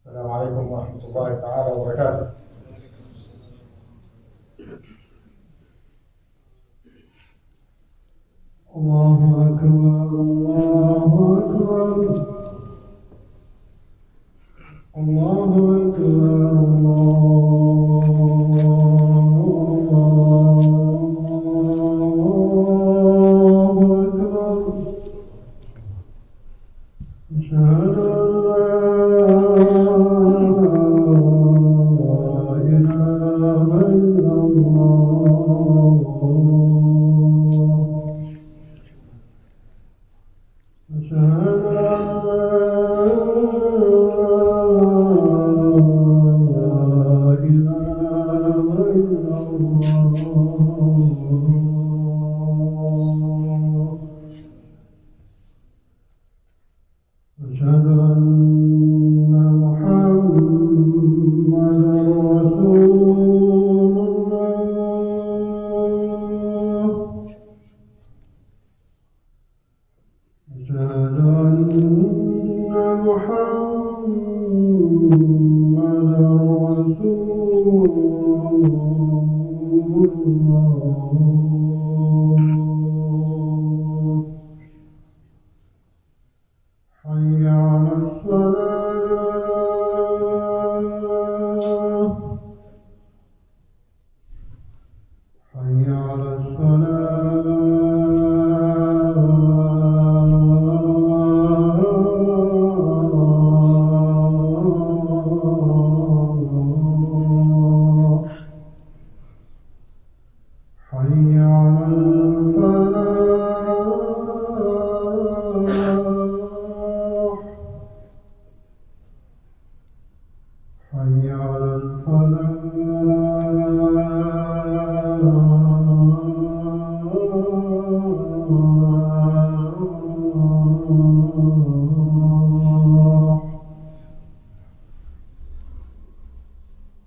السلام عليكم ورحمة الله تعالى وبركاته. الله أكبر الله أكبر الله أكبر الله أكبر. أشهد أن لا إله إلا الله. أشهد أن لا إله إلا الله. أشهد أن محمدا رسول الله. أشهد أن محمدا رسول الله. حي على الصلاة. حي على الصلاة. حي على الفلاح. حي على الفلاح.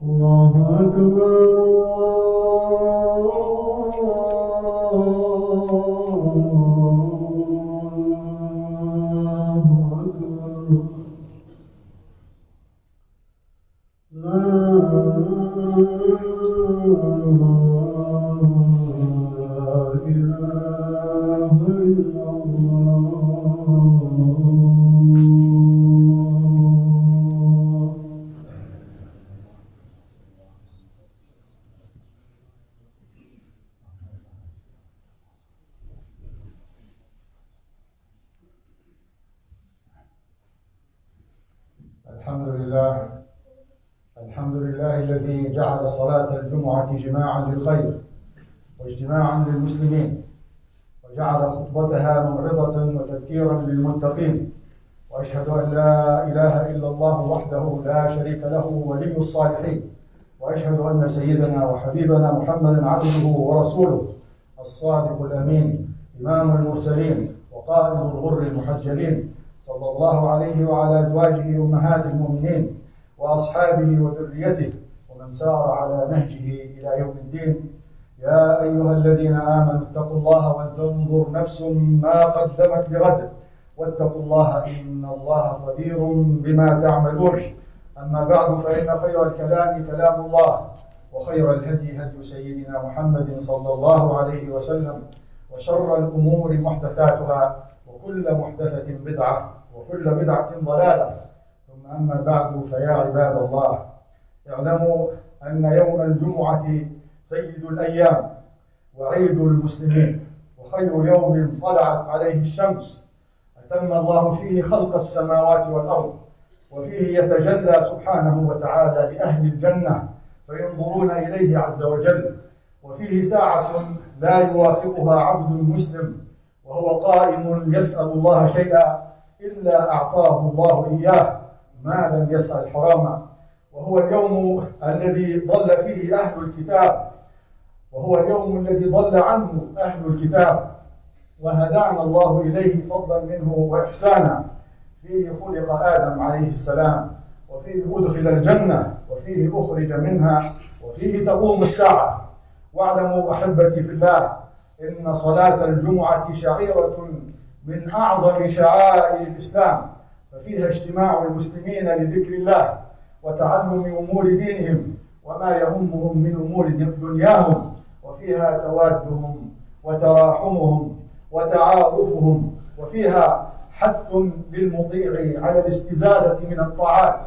الله أكبر الله أكبر. لا إله إلا الله. الحمد لله الذي جعل صلاة الجمعة جماعا للخير واجتماعا للمسلمين، وجعل خطبتها موعظة وتذكيرا للمتقين، وأشهد أن لا إله إلا الله وحده لا شريك له ولي الصالحين، وأشهد أن سيدنا وحبيبنا محمدا عبده ورسوله الصادق الأمين إمام المرسلين وقائد الغر المحجلين، صلى الله عليه وعلى أزواجه أمهات المؤمنين وأصحابه وذريته ومن سار على نهجه إلى يوم الدين. يا أيها الذين آمنوا اتقوا الله ولتنظر نفس ما قدمت لغد واتقوا الله إن الله خبير بما تعملون. أما بعد، فإن خير الكلام كلام الله، وخير الهدي هدي سيدنا محمد صلى الله عليه وسلم، وشر الأمور محدثاتها، وكل محدثة بدعة، وكل بدعة ضلالة. ثم أما بعد، فيا عباد الله، اعلموا أن يوم الجمعة سيد الأيام وعيد المسلمين، وخير يوم طلعت عليه الشمس، أتم الله فيه خلق السماوات والأرض، وفيه يتجلى سبحانه وتعالى لأهل الجنة فينظرون إليه عز وجل، وفيه ساعة لا يوافقها عبد مسلم وهو قائم يسأل الله شيئا إلا أعطاه الله إياه ما لم يسأل حراما. وهو اليوم الذي ضل فيه أهل الكتاب، وهو اليوم الذي ضل عنه أهل الكتاب، وهدانا الله إليه فضلا منه وإحسانا. فيه خلق آدم عليه السلام، وفيه أدخل الجنة، وفيه أخرج منها، وفيه تقوم الساعة. واعلموا أحبتي في الله إن صلاة الجمعة شعيرة من أعظم شعائر الإسلام، ففيها اجتماع المسلمين لذكر الله وتعلم أمور دينهم وما يهمهم من أمور دنياهم، وفيها توادهم وتراحمهم وتعاطفهم، وفيها حث للمطيع على الاستزادة من الطاعات،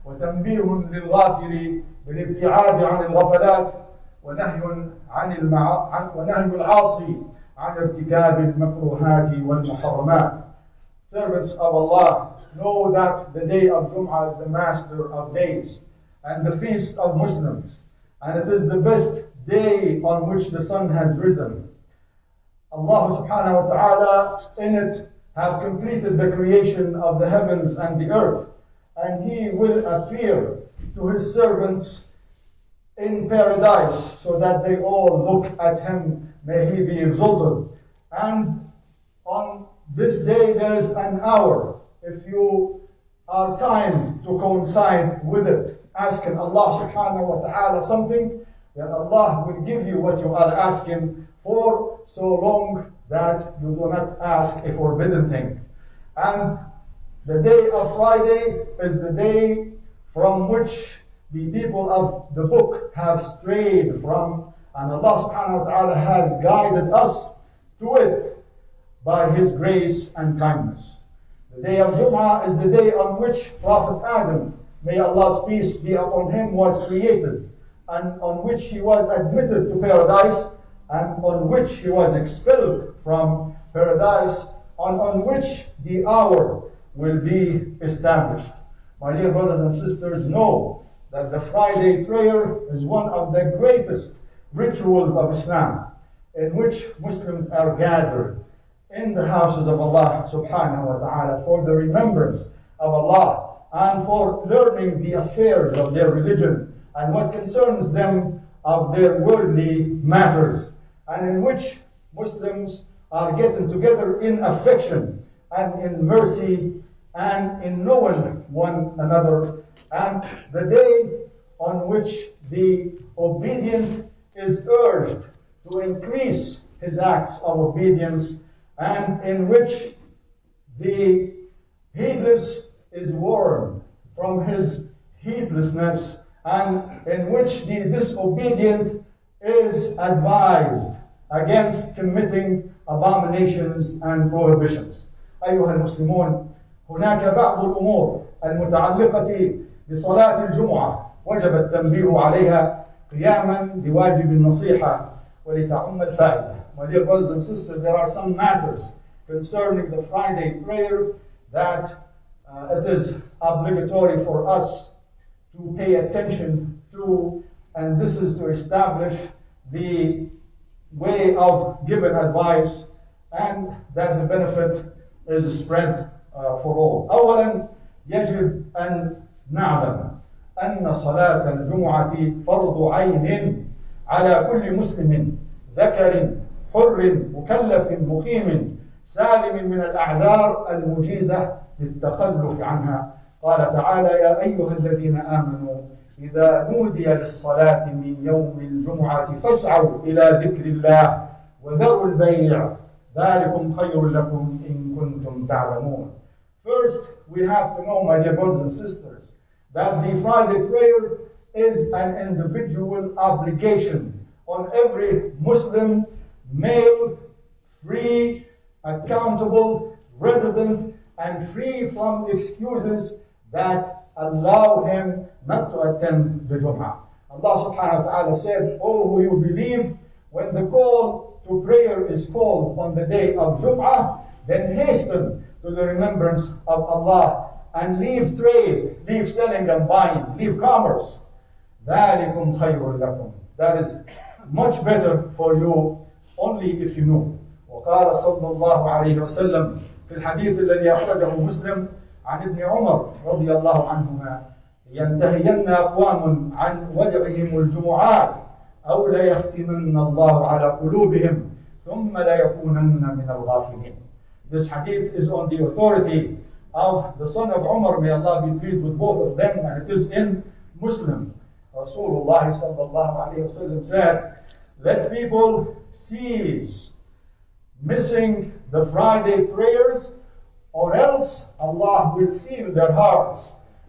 وتنبيه للغافل بالابتعاد عن الغفلات، ونهي العاصي عن ارتكاب المكروهات والمحرمات. Servants of Allah, know that the day of Jum'ah is the master of days and the feast of Muslims, and it is the best day on which the sun has risen. Allah subhanahu wa ta'ala in it have completed the creation of the heavens and the earth, and He will appear to His servants in paradise so that they all look at Him, may He be exalted. And on this day there is an hour, if you are timed to coincide with it, asking Allah subhanahu wa ta'ala something, then Allah will give you what you are asking for, so long that you do not ask a forbidden thing. And the day of Friday is the day from which the people of the book have strayed from, and Allah subhanahu wa ta'ala has guided us to it by His grace and kindness. The day of Jum'ah is the day on which Prophet Adam, may Allah's peace be upon him, was created, and on which he was admitted to paradise, and on which he was expelled from paradise, and on which the hour will be established. My dear brothers and sisters, know that the Friday prayer is one of the greatest rituals of Islam, in which Muslims are gathered in the houses of Allah subhanahu wa ta'ala for the remembrance of Allah and for learning the affairs of their religion and what concerns them of their worldly matters, and in which Muslims are getting together in affection and in mercy and in knowing one another, and the day on which the obedient is urged to increase his acts of obedience, and in which the heedless is warned from his heedlessness, and in which the disobedient is advised against committing abominations and prohibitions. أيها المسلمون، هناك بعض الأمور المتعلقة بصلاة الجمعة وجب التنبيه عليها قياما بواجب النصيحة ولتعم الفائدة. My dear brothers and sisters, there are some matters concerning the Friday prayer that it is obligatory for us to pay attention to, and this is to establish the way of giving advice and that the benefit is spread for all. أولا يجب أن نعلم أن صلاة الجمعة فرض عين على كل مسلم ذكر حر مكلف مقيم سالم من الأعذار المجيزة للتخلف عنها. قال تعالى: يا أيها الذين آمنوا إذا نودي للصلاة من يوم الجمعة فاسعوا إلى ذكر الله وذروا البيع ذلكم خير لكم إن كنتم تعلمون. First, we have to know, my dear brothers and sisters, that the Friday prayer is an individual obligation on every Muslim, male, free, accountable, resident, and free from excuses that allow him not to attend the Jum'ah. Allah subhanahu wa ta'ala said, "O who you believe, when the call to prayer is called on the day of Jum'ah, then hasten to the remembrance of Allah and leave trade, leave selling and buying, leave commerce. ذَلِكُمْ خَيْرٌ لَكُمْ." That is much better for you only if you know. وقال صلى الله عليه وسلم في الحديث الذي أخرجه مسلم عن ابن عمر رضي الله عنهما: ينتهين أقوام عن ودعهم الجمعات أو ليختمن الله على قلوبهم ثم ليكونن من الغافلين. This hadith is on the authority of the son of Umar, may Allah be pleased with both of them, and it is in Muslim. Rasulullah sallallahu alayhi wa sallam said, "Let people cease missing the Friday prayers or else Allah will seal their hearts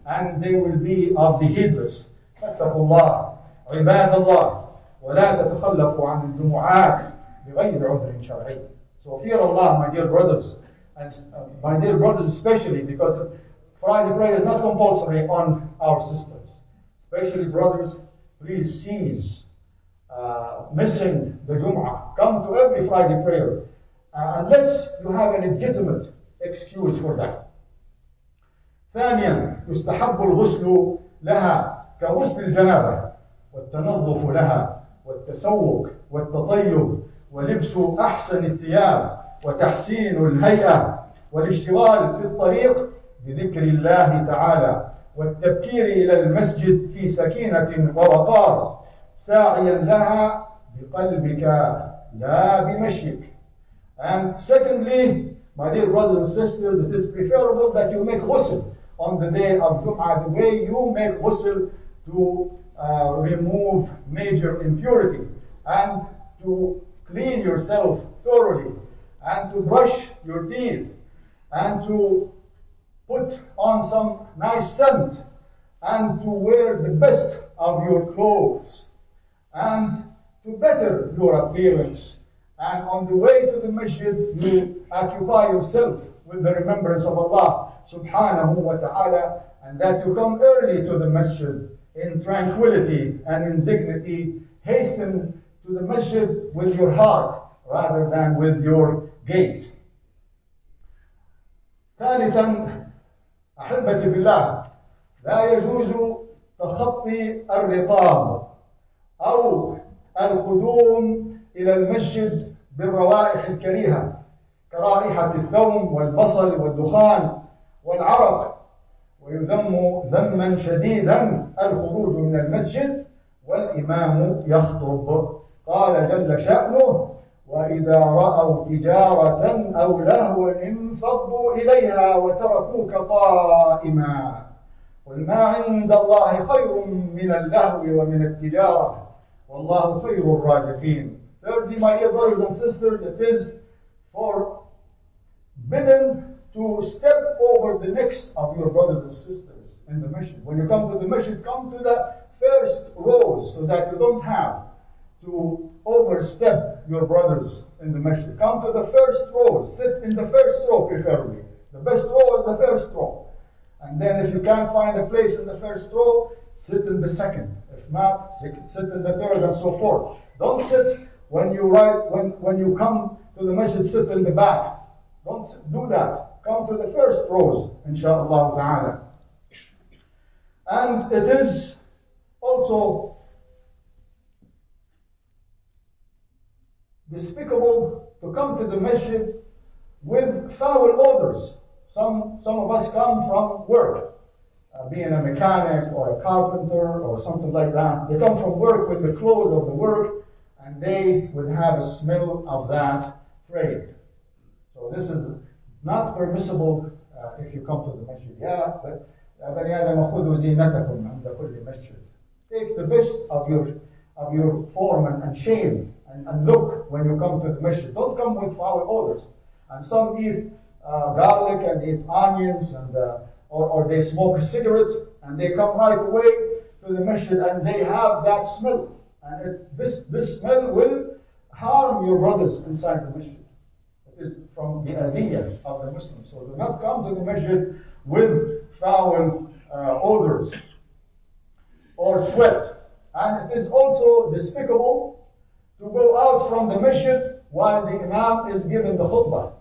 and they will be of the heedless. فاتقوا الله عباد الله ولا تتخلفوا عن الجمعات بغير عذر شرعي. So fear Allah, my dear brothers, and my dear brothers especially, because Friday prayer is not compulsory on our sisters. Especially brothers, please cease missing the Jum'ah. Come to every Friday prayer, unless you have a legitimate excuse for that. ثانيا يستحب الغسل لها كغسل الجنابة والتنظف لها والتسوق والتطيب ولبس أحسن الثياب وتحسين الهيئة والاشتغال في الطريق بذكر الله تعالى والتبكير إلى المسجد في سكينة ووقار ساعيا لها بقلبك لا بمشيك. And secondly, my dear brothers and sisters, it is preferable that you make ghusl on the day of Jum'ah the way you make ghusl to remove major impurity and to clean yourself thoroughly and to brush your teeth and to put on some nice scent and to wear the best of your clothes and to better your appearance. And on the way to the masjid, you occupy yourself with the remembrance of Allah subhanahu wa ta'ala, and that you come early to the masjid in tranquility and in dignity. Hasten to the masjid with your heart rather than with your gait. ثالثا أحبتي بالله لا يجوز تخطي الرقاب أو القدوم إلى المسجد بالروائح الكريهة كرائحة الثوم والبصل والدخان والعرق ويذم ذما شديدا الخروج من المسجد والإمام يخطب. قال جل شأنه وإذا رأوا تجارة أو لهوا انفضوا إليها وتركوك قائما قل ما عند الله خير من اللهو ومن التجارة والله خير الرازقين. Thirdly, my dear brothers and sisters, it is forbidden to step over the necks of your brothers and sisters in the masjid. When you come to the masjid, come to the first rows so that you don't have to overstep your brothers in the masjid. Come to the first row, sit in the first row preferably. The best row is the first row. And then if you can't find a place in the first row, sit in the second. If not, sit in the third and so forth. Don't sit when you come to the masjid, sit in the back. Don't do that. Come to the first rows, inshaAllah ta'ala. And it is also despicable to come to the masjid with foul odors. Some of us come from work, being a mechanic or a carpenter or something like that. They come from work with the clothes of the work, and they would have a smell of that trade. So this is not permissible if you come to the masjid. Take the best of your form and shame and look when you come to the masjid. Don't come with foul odors. And some eat garlic and eat onions, and or they smoke a cigarette and they come right away to the masjid and they have that smell. And this smell will harm your brothers inside the masjid. It is from the adiyah of the Muslims. So do not come to the masjid with foul odors or sweat. And it is also despicable to go out from the masjid while the imam is giving the khutbah.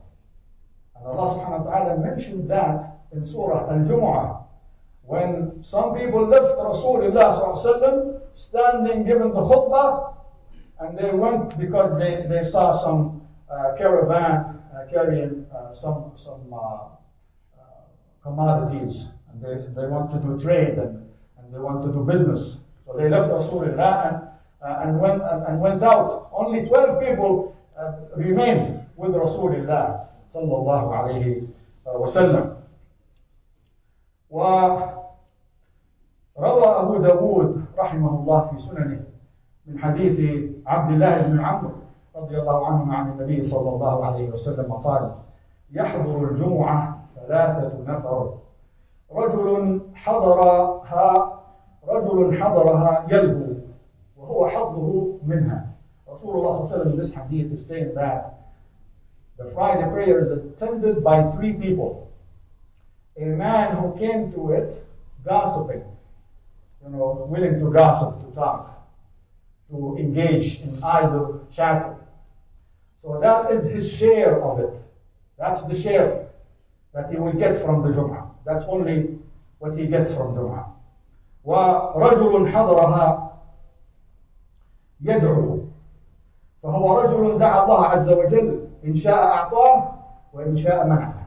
And Allah subhanahu wa ta'ala mentioned that in Surah Al-Jum'ah, when some people left Rasulullah sallallahu alaihi wasallam standing giving the khutbah, and they went because they saw some caravan carrying some commodities, and they want to do trade and they want to do business. So they left Rasulullah and went out. Only 12 people remained with Rasulullah sallallahu alayhi wa sallam. وروى أبو داود رحمه الله في سننه من حديث عبد الله بن عمرو رضي الله عنهما عن النبي صلى الله عليه وسلم قال: يحضر الجمعة ثلاثة نفر. رجل حضرها يلهو وهو حظه منها. رسول الله صلى الله عليه وسلم in this hadith is saying that the Friday prayer is attended by three people. A man who came to it gossiping, willing to gossip, to talk, to engage in idle chatting. So that is his share of it. That's the share that he will get from the Jum'ah. That's only what he gets from Jum'ah. ورجل حضرها يدعو فهو رجل دعا الله عز وجل إن شاء أعطاه وإن شاء منعه.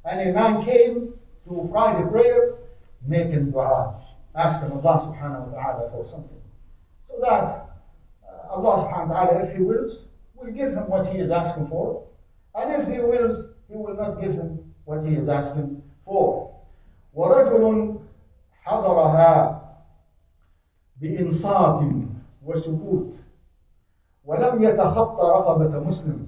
And a man came to Friday prayer making dua, asking Allah subhanahu wa ta'ala for something. So that Allah subhanahu wa ta'ala, if He wills, will give him what he is asking for. And if He wills, He will not give him what he is asking for. ورجل حضرها بإنصات وسكوت ولم يتخطى رقبة مسلم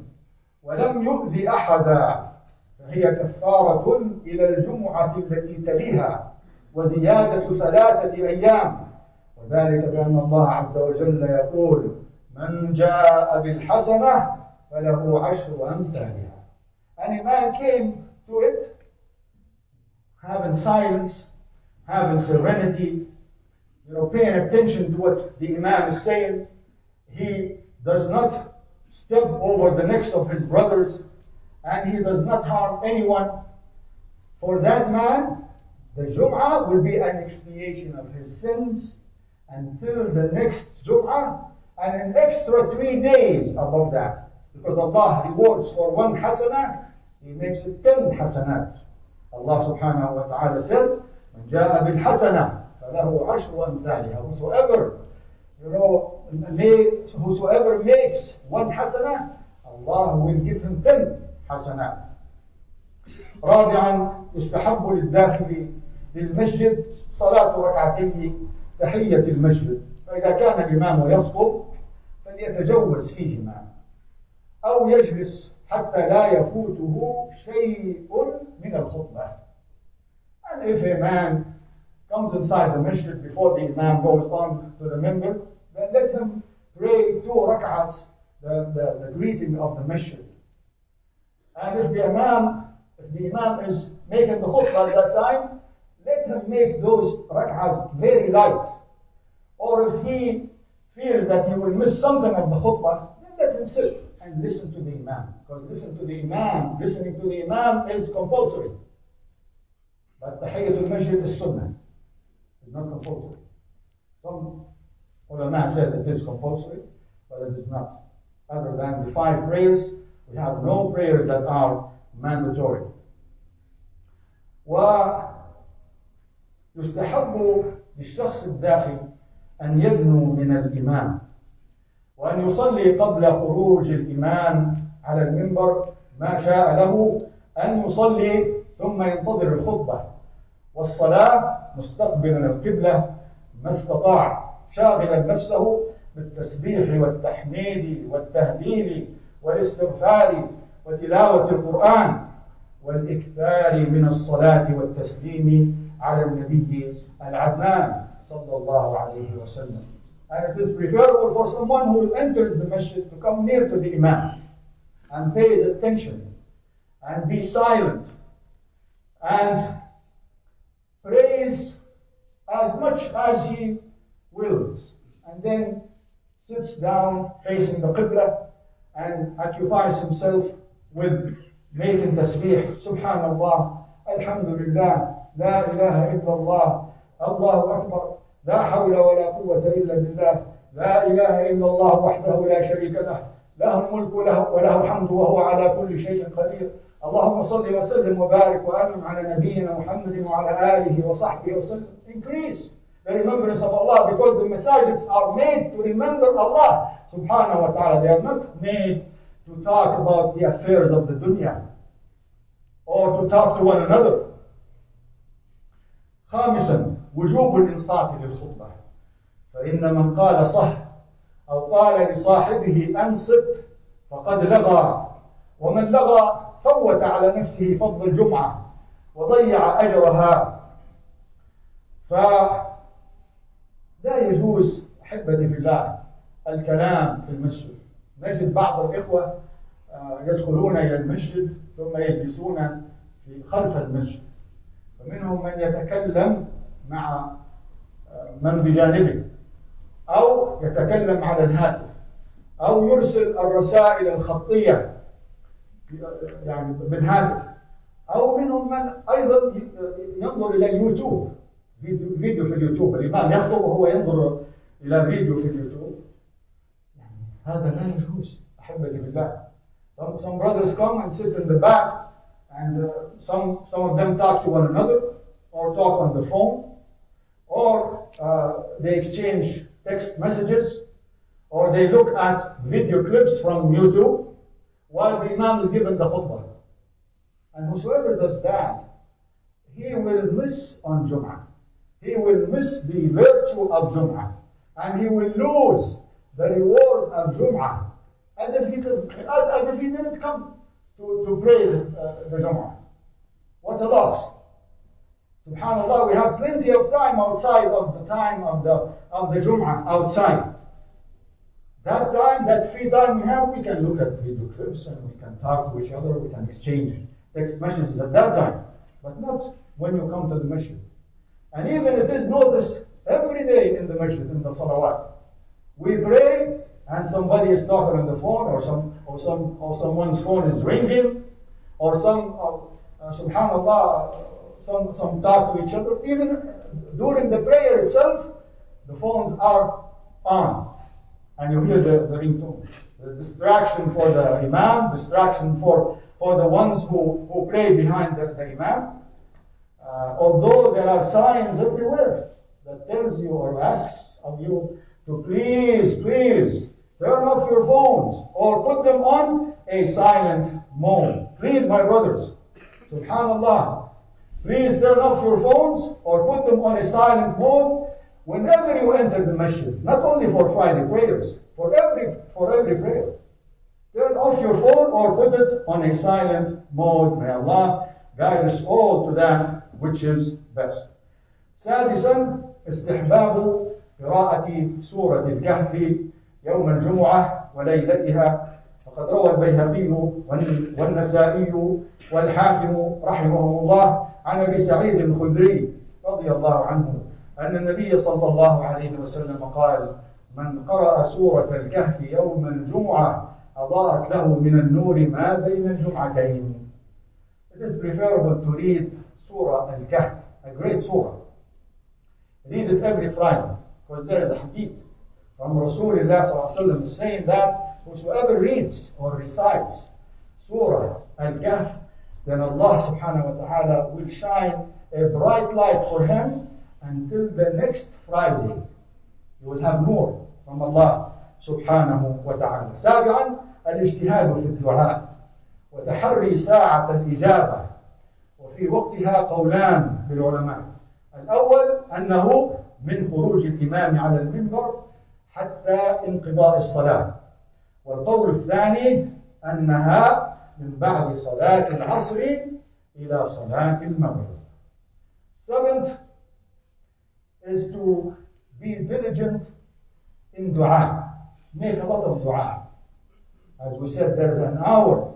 ولم يؤذي أحدا فهي كفارة إلى الجمعة التي تليها وزيادة 3 أيام. وذلك بأن الله عز وجل يقول من جاء بالحسنة فله 10 أمثالها. And a man came to it having silence, having serenity, paying attention to what the Imam is saying. He does not step over the necks of his brothers, and he does not harm anyone. For that man, the Jum'ah will be an expiation of his sins until the next Jum'ah, and an extra 3 days above that. Because Allah rewards for 1 hasanah, He makes it 10 hasanat. Allah subhanahu wa ta'ala said, من جاء بالحسنة فله 10 أمثالها. Whosoever makes 1 hasanah, Allah will give him 10 hasanat. رابعا يستحب للداخل للمسجد صلاة ركعتين تحية المسجد. فإذا كان الإمام يخطب فليتجوز فيهما أو يجلس حتى لا يفوته شيء من الخطبة. And if a man comes inside the masjid before the Imam goes on to the minbar, then let him pray 2 rak'ahs, the greeting of the masjid. And if the Imam is making the khutbah at that time, let him make those rak'ahs very light. Or if he fears that he will miss something of the khutbah, then let him sit and listen to the Imam. Because listening to the Imam is compulsory. But Tahiyyatul Masjid is sunnah. It's not compulsory. Some ulama said it is compulsory, but it is not. Other than the 5 prayers, we have no prayers that are mandatory. ويستحب للشخص الداخل أن يدنو من الإمام وأن يصلي قبل خروج الإمام على المنبر ما شاء له أن يصلي ثم ينتظر الخطبة، والصلاة مستقبلا القبلة ما استطاع، شاغلا نفسه بالتسبيح والتحميد والتهليل والاستغفار وتلاوة القرآن والإكثار من الصلاة والتسليم على النبي العدنان صلى الله عليه وسلم. And it is preferable for someone who enters the masjid to come near to the Imam and pays attention and be silent and prays as much as he wills, and then sits down facing the Qibla and occupies himself with making tasbih, Subhanallah, Alhamdulillah, La ilaha illallah, Allahu Akbar, La hawla wa la quwwata illa billah, La ilaha illallah wahdahu la sharika lah, له الملك وله الحمد وهو على كل شيء قدير. اللهم صل وسلم وبارك وأنعم على نبينا محمد وعلى آله وصحبه وسلم. Increase the remembrance of Allah, because the masajids are made to remember Allah subhanahu wa ta'ala. They are not made to talk about the affairs of the dunya or to talk to one another. خامسا وجوب الإنصات للخطبة، فإن من قال صح أو قال لصاحبه أنصت فقد لغى، ومن لغى فوت على نفسه فضل الجمعة، وضيع أجرها. فلا يجوز أحبتي في الله الكلام في المسجد. نجد بعض الإخوة يدخلون إلى المسجد ثم يجلسون في خلف المسجد، فمنهم من يتكلم مع من بجانبه، أو يتكلم على الهاتف، أو يرسل الرسائل الخطية يعني بالهاتف، أو منهم من أيضا ينظر إلى اليوتوب، فيديو في اليوتوب، الإمام يخطب وهو ينظر إلى فيديو في اليوتوب. يعني هذا لا يجوز أحبتي بالله. Some brothers come and sit in the back, and some of them talk to one another, or talk on the phone, or they exchange text messages, or they look at video clips from YouTube while the Imam is giving the khutbah. And whosoever does that, he will miss on Jum'ah. He will miss the virtue of Jum'ah, and he will lose the reward of Jum'ah, as if he didn't come to pray the Jum'ah. What a loss! Subhanallah, we have plenty of time outside of the time of the Jum'ah outside. That time, that free time we have, we can look at video clips and we can talk to each other, we can exchange text messages at that time, but not when you come to the masjid. And even it is noticed every day in the masjid, in the salawat. We pray and somebody is talking on the phone, or someone's phone is ringing, or subhanallah, some talk to each other. Even during the prayer itself, the phones are on, and you hear the ringtone. The distraction for the imam, distraction for the ones who pray behind the imam. Although there are signs everywhere that tells you or asks of you to please turn off your phones or put them on a silent mode. Please, my brothers, subhanallah, please turn off your phones or put them on a silent mode whenever you enter the masjid. Not only for Friday prayers, for every prayer. Turn off your phone or put it on a silent mode. May Allah guide us all to that which is best. سادسا استحباب قراءة سورة الكهف يوم الجمعة وليلتها. فقد روى البيهقي والنسائي والحاكم رحمهم الله عن أبي سعيد الخدري رضي الله عنه أن النبي صلى الله عليه وسلم قال: من قرأ سورة الكهف يوم الجمعة أضاءت له من النور ما بين الجمعتين. It is preferable to read Surah Al-Kahf, a great surah. Read it every Friday, because there is a hadith from Rasulullah ﷺ saying that whosoever reads or recites Surah Al-Kahf, then Allah subhanahu wa ta'ala will shine a bright light for him until the next Friday. You will have nur from Allah subhanahu wa ta'ala. سابعا الاجتهاد في الدعاء وتحري ساعة الإجابة، وفي وقتها قولان للعلماء. الأول أنه من خروج الإمام على المنبر حتى انقضاء الصلاة، والقول الثاني أنها من بعد صلاة العصر إلى صلاة المغرب. Seventh is to be diligent in dua. Make a lot of dua. As we said, there is an hour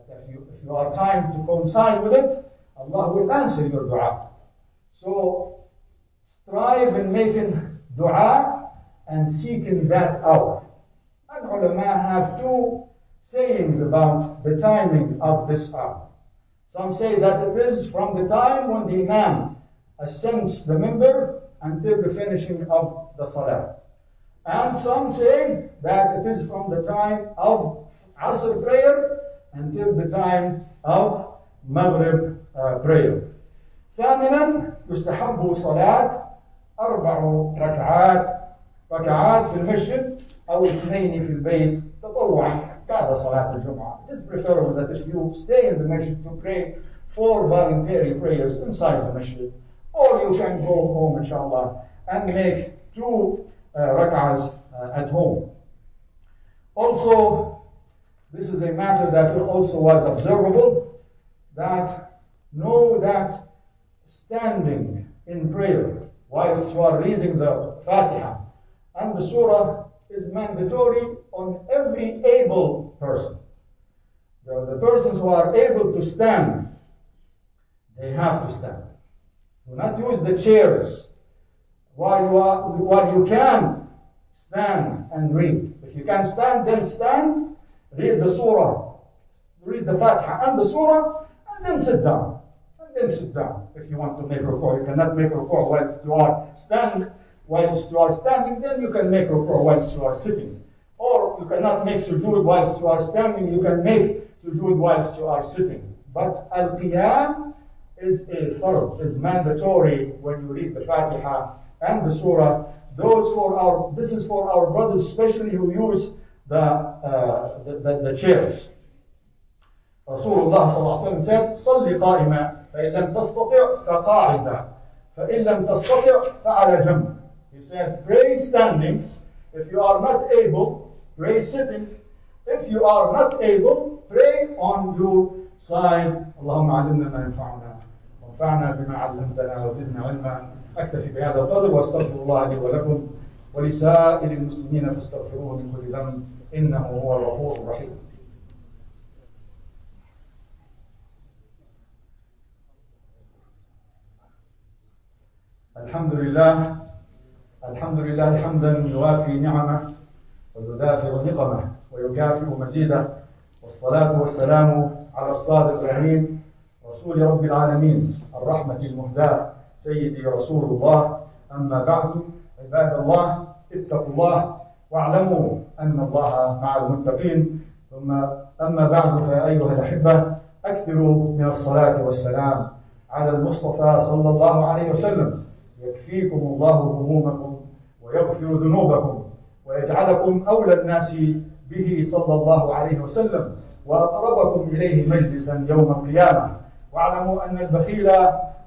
that if you are trying to coincide with it, Allah will answer your dua. So strive in making dua and seeking that hour. And ulama have two sayings about the timing of this hour. Some say that it is from the time when the imam ascends the minbar until the finishing of the salah. And some say that it is from the time of Asr prayer until the time of Maghrib prayer. ثامنا يستحب صلاة 4 ركعات في المسجد أو 2 في البيت تطوعا بعد صلاة الجمعة. It is preferable that if you stay in the masjid to pray 4 voluntary prayers inside the masjid, or you can go home inshallah and make 2 rak'ahs at home. Also, this is a matter that also was observable, that know that standing in prayer whilst you are reading the Fatiha and the Surah is mandatory on every able person. The persons who are able to stand, they have to stand. Do not use the chairs while you can stand and read. If you can stand, then stand, read the Surah, read the Fatiha and the Surah, and then sit down. And then sit down. If you want to make ruku', you cannot make ruku' whilst you are standing. Whilst you are standing, then you can make ruku' whilst you are sitting. Or you cannot make sujood whilst you are standing, you can make sujood whilst you are sitting. But al-qiyam is a fard, is mandatory when you read the Fatiha and the Surah. This is for our brothers, especially who use the chairs. Rasulullah sallallahu alaihi wasallam said, "Salli qa'ima, فإن لم تستطع فقاعدا, فإن لم تستطع فعلى جنب." He said, pray standing. If you are not able, pray sitting. If you are not able, pray on your side. اللهم علمنا ما ينفعنا وانفعنا بما علمتنا وزدنا علما. أكتفي بهذا القدر واستغفر الله لي ولكم ولسائر المسلمين فاستغفروه من كل ذنب إنه هو الغفور الرحيم. الحمد لله حمدا يوافي نعمه ويدافع نقمه ويكافئ مزيده، والصلاة والسلام على الصادق الأمين رسول رب العالمين الرحمة المهداة سيدي رسول الله. أما بعد، عباد الله اتقوا الله واعلموا أن الله مع المتقين. ثم أما بعد، فيا أيها الأحبة، أكثروا من الصلاة والسلام على المصطفى صلى الله عليه وسلم، يكفيكم الله همومكم ويغفر ذنوبكم ويجعلكم أولى الناس به صلى الله عليه وسلم وأقربكم إليه مجلسا يوم القيامة. واعلموا أن البخيل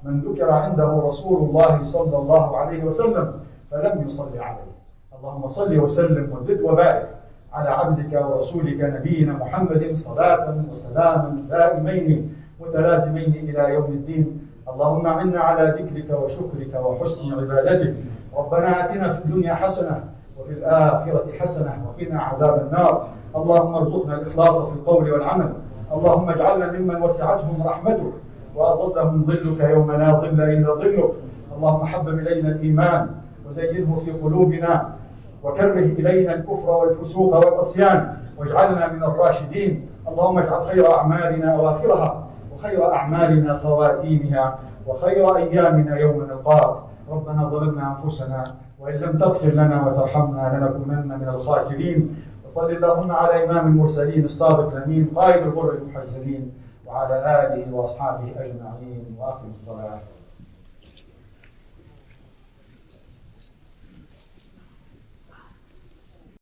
من ذكر عنده رسول الله صلى الله عليه وسلم فلم يصلي عليه. اللهم صل وسلم وزد وبارك على عبدك ورسولك نبينا محمد صلاة وسلاما دائمين متلازمين إلى يوم الدين. اللهم أعنا على ذكرك وشكرك وحسن عبادتك. ربنا آتنا في الدنيا حسنة وفي الآخرة حسنة وقنا عذاب النار. اللهم ارزقنا الإخلاص في القول والعمل. اللهم اجعلنا ممن وسعتهم رحمتك وأظلهم ظلك يوم لا ظل إلا ظلك. اللهم حبب إلينا الإيمان وزينه في قلوبنا وكره إلينا الكفر والفسوق والعصيان واجعلنا من الراشدين. اللهم اجعل خير أعمالنا أواخرها وخير أعمالنا خواتيمها وخير أيامنا يوم نلقاك. ربنا ظلمنا أنفسنا وإن لم تغفر لنا وترحمنا لنكونن من الخاسرين. وصل اللهم على إمام المرسلين الصادق الأمين قائد الغر المحجلين وعلى آله وأصحابه أجمعين. وأقم الصلاة.